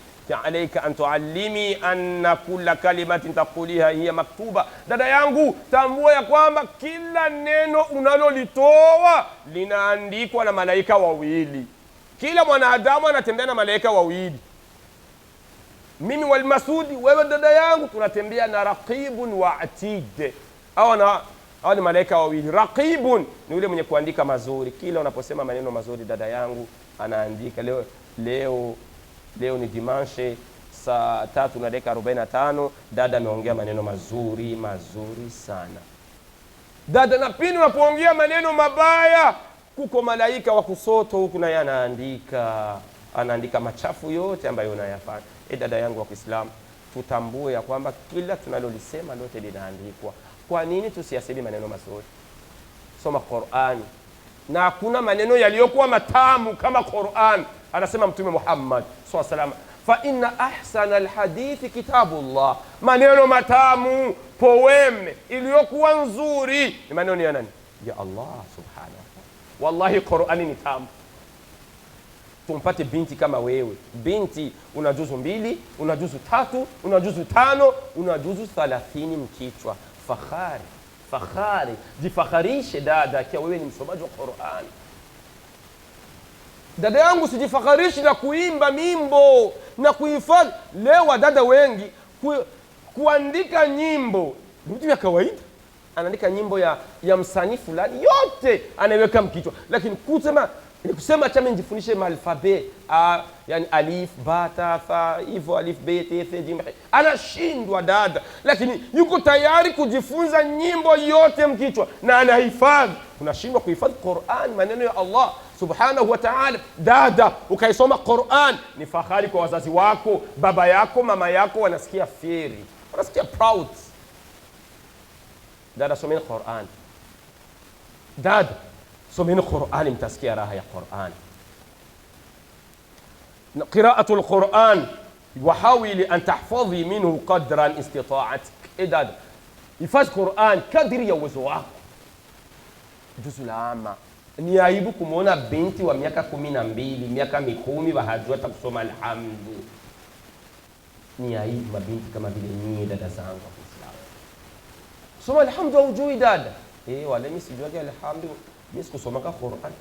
alayka an tuallimi anna kulla kalimatin taquliha hiya maktuba. Dada yangu, tambua ya kwamba kila neno unalolitoa linaandikwa na malaika wawili. Kila mwanadamu anatembea na malaika wawili. Mimi wal Masudi, wewe dada yangu, tunatembea na raqibun wa atid. Hao ni malaika wawili. Raqibun ni yule mwenye kuandika mazuri. Kila unaposema maneno mazuri, dada yangu, anaandika. Leo ni dimanche, saa 3:45, dada ameongea maneno mazuri sana. Dada, na pindi unapoongea maneno mabaya, kuko malaika wa kusoto huku, naye anaandika machafu yote ambayo unayafanya. Dada yangu wa Kiislamu, tutambue ya kwamba kila tunalolisema lote linaandikwa. Kwa nini tusiyasemi maneno mazuri? Soma Qur'ani, na hakuna maneno yaliyokuwa matamu kama Qur'an. Anasema Mtume Muhammad sallallahu alaihi wasallam, fa inna ahsana alhadithi kitabullah. Maneno matamu, poeme iliyokuwa nzuri ni maneno ya nani? Ya Allah subhanahu wa ta'ala. Wallahi Qur'ani ni tamu. Tumpate binti kama wewe. Binti una juzu 2, una juzu 3, una juzu 5, una juzu 30 mkichwa. Fakhari, jifakharishe dada, kia wewe ni msomaji wa Qur'an. Dada yangu, sijifakharishi na kuimba mimbo na kuhifadhi. Leo dada wengi kuandika nyimbo ni vitu vya kawaida. Anaandika nyimbo ya msanii fulani, yote anaiweka mkichwa, lakini kusema chama nijifundishe alfabe, yani alif ba ta tha, hivyo alif b t th jim, anashindwa dada, lakini yuko tayari kujifunza nyimbo yote mkichwa na anahifadhi. Unashindwa kuhifadhi Qur'an, maneno ya Allah subhanahu wa ta'ala. Dada, ukaisoma Qur'an, ni fahari kwa wazazi wako, baba yako, mama yako, wanasikia feri, wanasikia proud. Dada, someni Qur'an. Dada, someni Qur'an, mtasikia raha ya Qur'an. قراءة القرآن وحاولي أن تحفظي منه قدرا استطاعتك. دada, hifadhi Qur'an kadiri ya uwezo wako. Juzu la amma. Ni aibu kumuona binti wa miaka 12, miaka 10 wahajua hata kusoma alhamdu. Ni aibu mabinti kama vile nyinyi dada zangu wa Kiislamu. Soma alhamdu hujui dada. Wala mimi sijui alhamdu, mimi sikusoma Qur'an.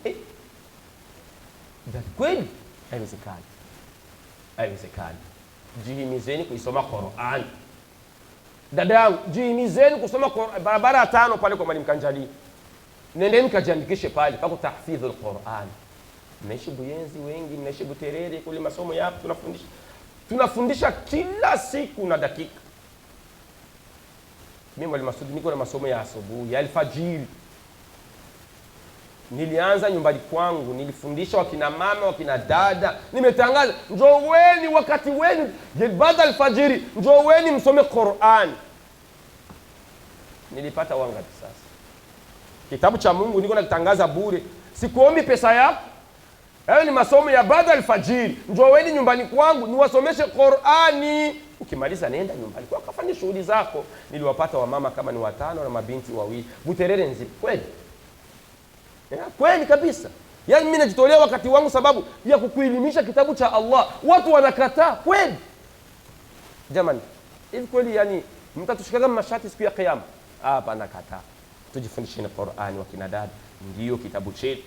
Dada kweli? Haiwezekani. Haiwezekani. Jihimizeni kuisoma Qur'an. Dada yangu, jihimizeni kusoma Qur'an. Barabara 5 pale kwa Mwalimu Kanjali. Nendeni kajiandikishe pale pako tahfidh al-Qur'an. Mnaishi Buyenzi wengi, mnaishi Buterere kule masomo yapo tunafundisha kila siku na dakika. Mimi Mwalimu Masudi niko na masomo ya asubuhi, ya alfajiri. Nilianza nyumbani kwangu, nilifundisha wakina mama, wakina dada. Nimetangaza, njoweni wakati wenu baada alfajiri, njoweni msome Qur'an. Nilipata wangapi sasa? Kitabu cha Mungu niko nakitangaza bure. Sikuombi pesa yako. Hayo ni masomo ya baada alfajiri. Njoweni nyumbani kwangu niwasomeshe Qur'ani. Ukimaliza nenda nyumbani kwako kafanye shughuli zako. Niliwapata wamama kama ni 5 na mabinti 2. Buterere nzima. Kweli? Kweli kabisa. Yaani mimi najitolea wakati wangu sababu ya kukuelimisha kitabu cha Allah. Watu wanakataa kweli. Jamani, hivi kweli yani mtatushikaga mashati siku ya kiyama? Hapa nakataa. Tujifundisheni Qur'ani wakina dada. Ndiyo kitabu chetu.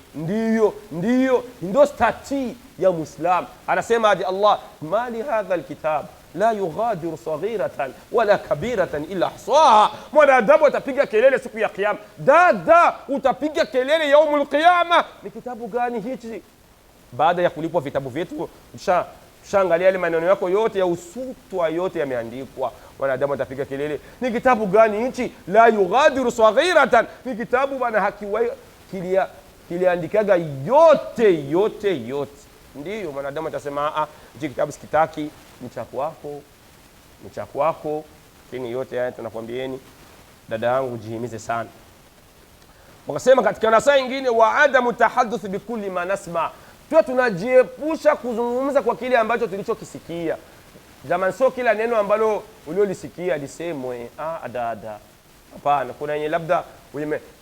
Ndio stati ya Muislam. Anasema hadi Allah, mali hadha alkitab la yughadiru saghiratan wala kabiratan illa ahsaha. Mwanadamu atapiga kelele siku ya kiyama. Dada, utapiga kelele yaumul qiyama. Ni kitabu gani hichi? Baada ya kulipwa vitabu vyetu, ushaangalia ile maneno yako yote ya usutwa yote yameandikwa. Wanadamu atapiga kelele, ni kitabu gani hichi? La yughadiru saghiratan. Ni kitabu bana hakiwa kiliandikaga yote. Ndiyo mwanadamu atasema hichi kitabu sikitaki, ni cha kwako. Lakini yote haya tunakwambieni dada yangu jihimize sana. Wakasema katika nasaa nyingine, wa adamu tahadduth bikulli ma nasma. Tunajiepusha kuzungumza kwa kile ambacho tulichokisikia. Jamani, sio kila neno ambalo uliolisikia lisemwe. Dada, hapana. Kuna yenye labda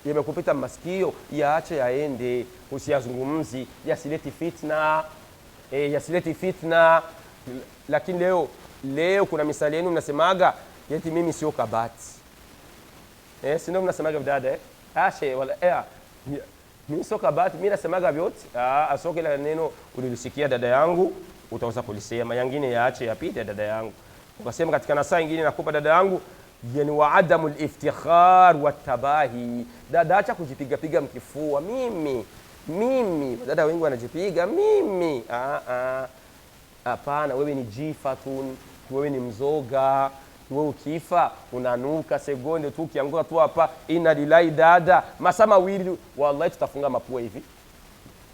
yamekupita masikio, yaache yaende, usiyazungumzi, yasileti fitna. Lakini leo kuna misali yenu mnasemaga eti mimi sio kabati. Si ndio mnasemaga dada? Wala mimi sio kabati, mimi nasemaga vyote. Sio kila neno ulilisikia dada yangu utaweza kulisema, yangine yaache yapite dada yangu. Ukasema katika nasaa nyingine nakupa dada yangu, yani wa adamul iftikhar wa tabahi. Dada, acha kujipiga mkifua. Mimi dada wengi wanajipiga mimi. Hapana, wewe ni jifatun, wewe ni mzoga. Wewe ukifa unanuka sekunde tu, ukianguka tu hapa inna lillahi dada, masaa mawili wallahi tutafunga mapua hivi.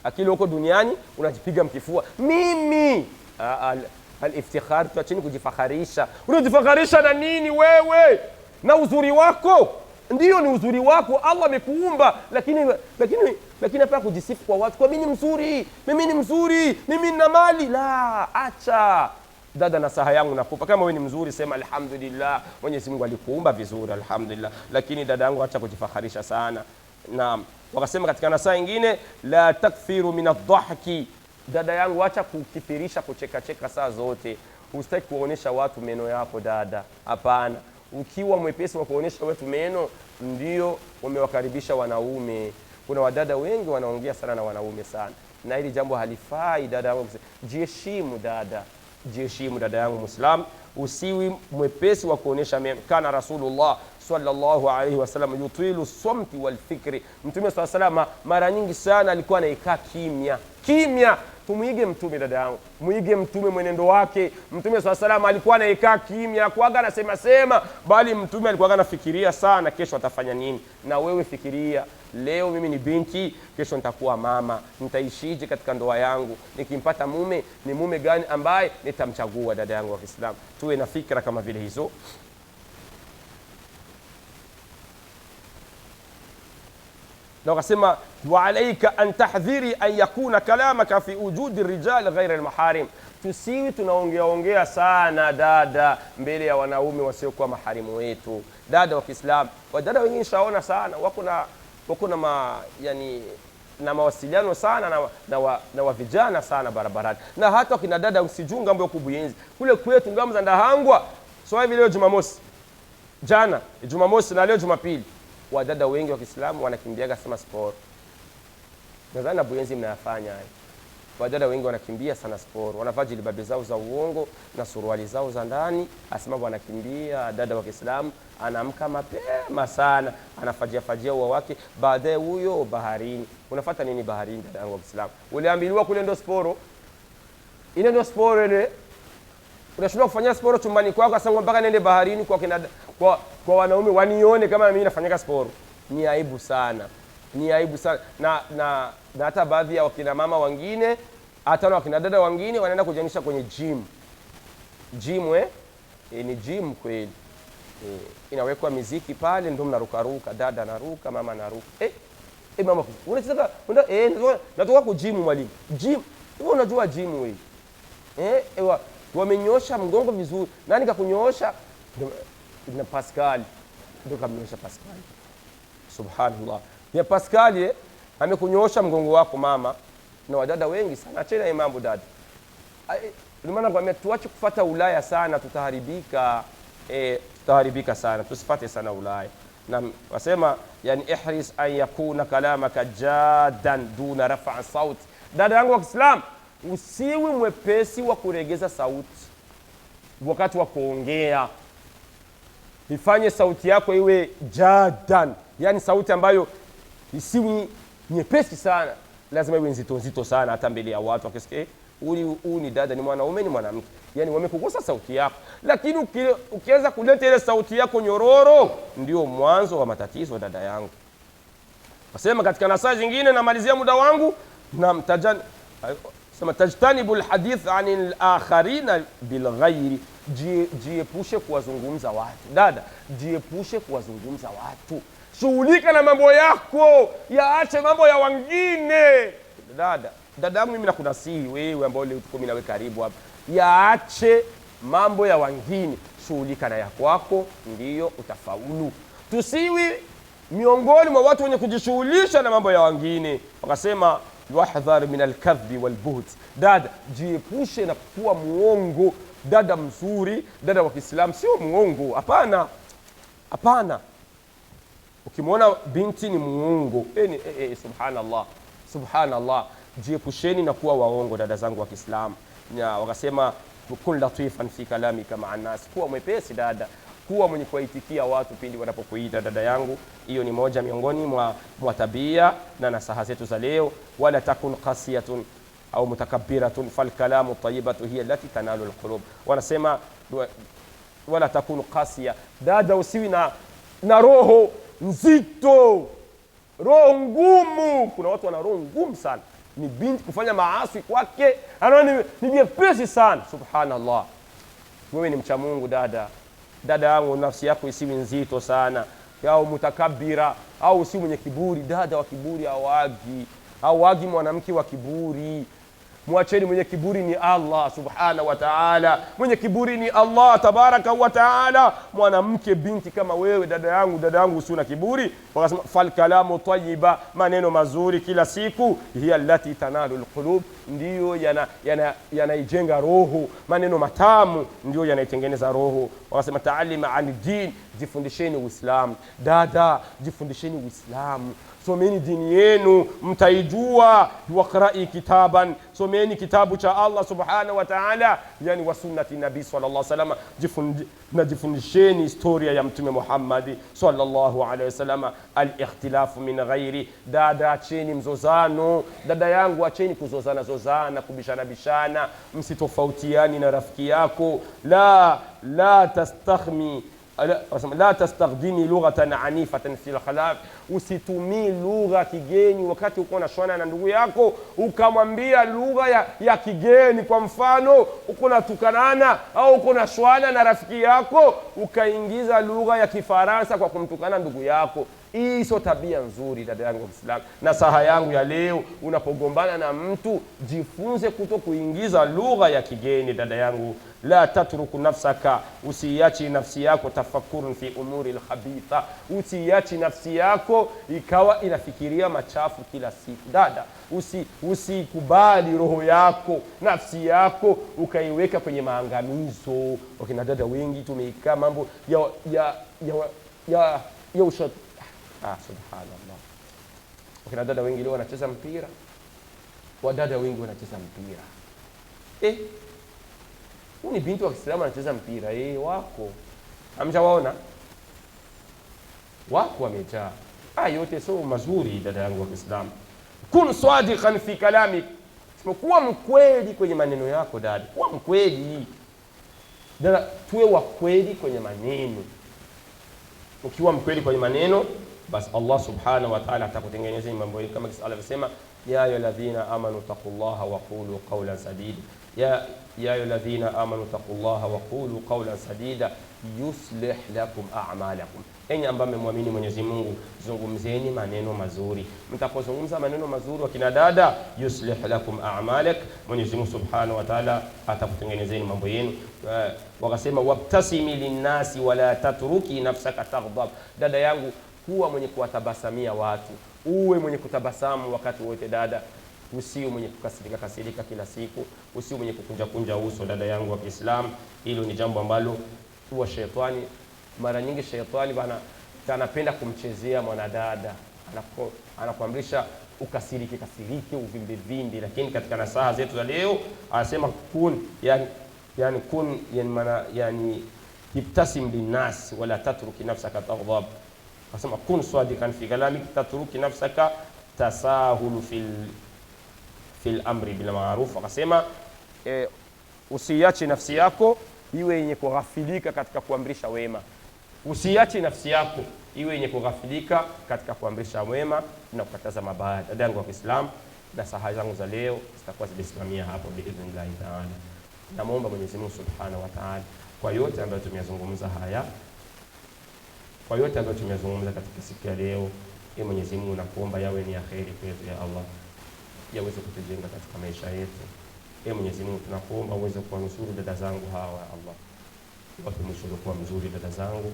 Akili huko duniani unajipiga mkifua. Mimi al-iftikhar, tuacheni kujifakharisha. Unajifakharisha na nini wewe? Na uzuri wako. Ndiyo, ni uzuri wako. Allah amekuumba, lakini hapa kujisifu kwa watu. Kwa mimi ni mzuri, mimi nina mali. La, acha. Dada, nasaha yangu nakupa, kama wewe ni mzuri sema alhamdulillah, Mwenyezi Mungu alikuumba vizuri, alhamdulillah. Lakini dada yangu acha kujifakharisha sana. Naam. Wakasema katika nasaha nyingine, la takthiru min adh-dhahki. Dada yangu acha kukithirisha kucheka saa zote. Usitaki kuonesha watu meno yako dada. Hapana. Ukiwa mwepesi wa kuonesha watu meno, ndio umewakaribisha wanaume. Kuna wadada wengi wanaongea sana na wanaume sana. Na hili jambo halifai dada yangu. Jiheshimu dada yangu Muislam. Usiwi mwepesi wa kuonesha meno. Kana Rasulullah sallallahu alayhi wasallam yutilu somti wal fikri. Mtume sallallahu alayhi wasallam mara nyingi sana alikuwa anaikaa kimya. Tumuige mtume dada yangu, muige mtume mwenendo wake. Mtume sallallahu alayhi wasallam alikuwa anaikaa kimya, kuaga anasema sema, bali mtume alikuwa anafikiria sana kesho atafanya nini. Na wewe fikiria, leo mimi ni binti, kesho nitakuwa mama, nitaishije katika ndoa yangu? Nikimpata mume, ni mume gani ambaye nitamchagua? Dada yangu wa Kiislamu, tuwe na fikra kama vile hizo. na wakasema wa alayka an tahdhiri an yakuna kalamaka fi wujudi rijal ghayra almaharim, tusiwi tunaongea sana dada mbele ya wanaume wasiokuwa maharimu wetu. Dada wa Kiislamu, wadada wengine shaona sana wako na mawasiliano sana na wa vijana sana barabarani, na hata wakina dada usijunga mambo ya kubuyenzi kule kwetu ngamu za Ndahangwa. So hivi leo Jumamosi, jana Jumamosi na leo Jumapili, wadada wengi wa Kiislamu wanakimbiaga sema sport. Nadhani na buyenzi mnayafanya haya. Wadada wengi wanakimbia sana sport, wanavaa jilbabu zao za uongo na suruali zao za ndani, asema wanakimbia. Dada wa Kiislamu anaamka mapema sana, anafajia uwa wake, baadaye huyo baharini. Unafuata nini baharini, dada yangu wa Kiislamu? Uliambiliwa kule ndo sporo, ile ndo sporo ile. Unashindwa kufanya sporo chumbani kwako, asema mpaka nende baharini kwa wanaume wanione kama mimi nafanyika sporo. Ni aibu sana. Ni aibu sana. Na hata baadhi ya wakina mama wengine, hata na wakina dada wengine wanaenda kujanisha kwenye gym. Ni gym kweli. Inawekwa muziki pale, ndio mnaruka, dada naruka, mama naruka. Mama, unataka natoka ku gym mwalimu. Gym, wewe unajua gym wewe. Wamenyosha mgongo vizuri. Nani kakunyoosha? Na Pascal. Ndio kamnyosha Pascal. Subhanallah. Ya Pascal amekunyoosha mgongo wako mama, na wadada wengi sana. Achana mambo dada. Ndio maana kwa tuache kufuata Ulaya sana, tutaharibika sana. Tusifate sana Ulaya. Na wasema yani ihris an yakuna kalamaka jadan duna rafa sauti. Dada yangu wa Kiislamu, usiwe mwepesi wa kuregeza sauti wakati wa kuongea. Ifanye sauti yako iwe jadan, yani sauti ambayo isiwi nyepesi sana, lazima iwe nzito sana, hata mbele ya watu wakisikia huyu ni dada, ni mwanaume, ni mwanamke, yani wamekukosa sauti yako. Lakini ukianza kuleta ile sauti yako nyororo, ndio mwanzo wa matatizo dada yangu. Wasema katika nasaha zingine, namalizia muda wangu, na sema tajtanibul hadith anil akharina bil ghairi, jiepushe kuwazungumza watu. Dada, jiepushe kuwazungumza watu. Shughulika na mambo yako, yaache mambo ya wengine. Dada yangu, mimi nakunasihi wewe ambao leo tuko mimi nawe karibu hapa, yaache mambo ya wengine, shughulika na yako wako, ndio utafaulu. Tusiwi miongoni mwa watu wenye kujishughulisha na mambo ya wengine. Wakasema wahdhar min alkadhbi walbuht, dada jiepushe na kuwa muongo. Dada mzuri, dada wa Kiislamu sio muongo, hapana. Ukimwona binti ni muongo, subhanallah, jiepusheni na kuwa waongo dada zangu wa Kiislamu. Na wakasema kun latifan fi kalamika ma'a nas, kuwa mwepesi dada, kuwa mwenye kuwaitikia watu pindi wanapokuita. Dada yangu, hiyo ni moja miongoni mwa tabia na nasaha zetu za leo. Wala takun qasiyatun au mutakabbiratun fal kalamu tayyibatu hiya allati tanalu alqulub. Wanasema wala takun qasiya, dada usiwi na roho nzito, roho ngumu. Kuna watu wana roho ngumu sana, ni binti kufanya maasi kwake anaona ni vyepesi sana. Subhanallah, wewe ni mcha Mungu dada yangu, nafsi yako isiwi nzito sana, au mutakabira, au usiwe mwenye kiburi. Dada wa kiburi hawagi mwanamke wa kiburi. Mwacheni, mwenye kiburi ni Allah subhanahu wa ta'ala, mwenye kiburi ni Allah tabaraka wa ta'ala. Mwanamke binti kama wewe, dada yangu usiwe na kiburi. Wakasema fal kalamu tayyiba, maneno mazuri kila siku, hiya allati tanalu alqulub, ndio yanaijenga roho. Maneno matamu ndio yanaitengeneza roho. Wakasema ta'allima an din, jifundisheni Uislamu. Dada, jifundisheni Uislamu, someni dini yenu, mtaijua. Waqra'i kitaban, someni kitabu cha Allah subhanahu wa ta'ala, yani wa sunnati nabii sallallahu alaihi wasallam. Jifundisheni historia ya Mtume Muhammad sallallahu alaihi wasallam. Al-ikhtilafu min ghairi, dada acheni mzozano. Dada yangu, acheni kuzozana, kubishana, msitofautiani na rafiki yako. La tastakhdimi lughatan anifatan fil khalaf, usitumii lugha kigeni wakati uko na shwana na ndugu yako, ukamwambia lugha ya kigeni. Kwa mfano, uko na tukanana au uko na shwana na rafiki yako, ukaingiza lugha ya Kifaransa kwa kumtukana ndugu yako. Hii sio tabia nzuri, dada yangu Muislamu. Na saha yangu ya leo, unapogombana na mtu, jifunze kuto kuingiza lugha ya kigeni, dada yangu. La tatruku nafsaka, usiachi nafsi yako tafakurun fi umuri alkhabitha, usiachi nafsi yako ikawa inafikiria machafu kila siku. Dada, usikubali roho yako, nafsi yako ukaiweka kwenye maangamizo. Wakina dada wengi tumeikaa mambo ya ushat. Subhanallah. Wakina dada wengi leo wanacheza mpira, wadada wengi wanacheza mpira. Huyu ni binti wa Kiislamu anacheza mpira, wako hamjawaona? Wako wamejaa. Yote sio mazuri, dada yangu wa Kiislamu. Kun sadiqan fi kalamik, kuwa mkweli kwenye maneno yako. Dada, kuwa mkweli. Dada, tuwe wa kweli kwenye maneno. Ukiwa mkweli kwenye maneno, basi Allah subhanahu wa ta'ala atakutengenezea mambo yako, kama Allah alivyosema, ya ayyuhalladhina amanu taqullaha wa qulu qawlan sadida. Ya ayyuhalladhina amanu taqullaha wa qulu qawlan sadida yuslih lakum a'malakum. Enyi ambao mmemwamini Mwenyezi Mungu, zungumzeni maneno mazuri. Mtapozungumza maneno mazuri, wakina dada, yuslih lakum a'malak, Mwenyezi Mungu subhanahu wa ta'ala atakutengenezeni mambo yenu. Wakasema wabtasimi linnasi wala tatruki nafsaka taghdab. Dada yangu, kuwa mwenye kuwatabasamia watu, uwe mwenye kutabasamu wakati wote. Dada, usiwe mwenye kukasirika kila siku, usiwe mwenye kukunja uso, dada yangu wa Kiislamu. Hilo ni jambo ambalo huwa shetani, mara nyingi shetani bana anapenda kumchezea mwanadada, anakuamrisha ukasirike, uvimbe. Lakini katika nasaha zetu za leo anasema kun ibtasim linnas wala tatruki nafsaka taghdab. Anasema kun sadiqan fi kalamik tatruki nafsaka tasahulu fil amri bil ma'ruf. Akasema usiache nafsi yako iwe yenye kughafilika katika kuamrisha wema. Usiache nafsi yako iwe yenye kughafilika katika kuamrisha wema na kukataza mabaya. Dada yangu wa Kiislamu, na saha zangu za leo zitakuwa zimesimamia hapo biidhnillah taala. Namuomba Mwenyezi Mungu subhanahu wa ta'ala kwa yote ambayo tumeyazungumza katika siku ya leo, Mwenyezi Mungu nakuomba yawe ni kheri kwetu ya Allah, yaweze kutujenga katika maisha yetu. Mwenyezi Mungu tunakuomba uweze kuwanusuru dada zangu hawa ya Allah, wape mwisho uliokuwa mzuri dada zangu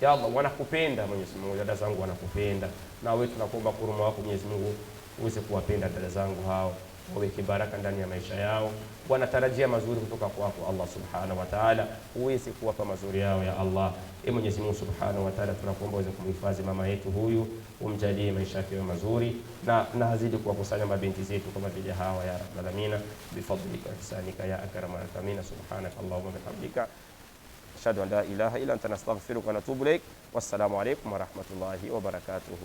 ya Allah. Wanakupenda Mwenyezi Mungu, dada zangu wanakupenda, na wewe tunakuomba huruma wako Mwenyezi Mungu uweze kuwapenda dada zangu hao, waweke baraka ndani ya maisha yao. Wanatarajia mazuri kutoka kwako Allah subhanahu wa ta'ala, uweze kuwapa mazuri yao ya Allah. Mwenyezi Mungu subhanahu wa ta'ala tunakuomba uweze kumhifadhi mama yetu huyu, umjalie maisha yake mazuri, na azidi kuwakusanya mabinti zetu kama vile hawa ya rabbal alamin, bifadlika ihsanika ya akramul akramin. Subhanaka Allahumma bihamdika, ashhadu an la ilaha illa anta, nastaghfiruka wa natubu ilaik. Wassalamu alaykum wa rahmatullahi wa barakatuh.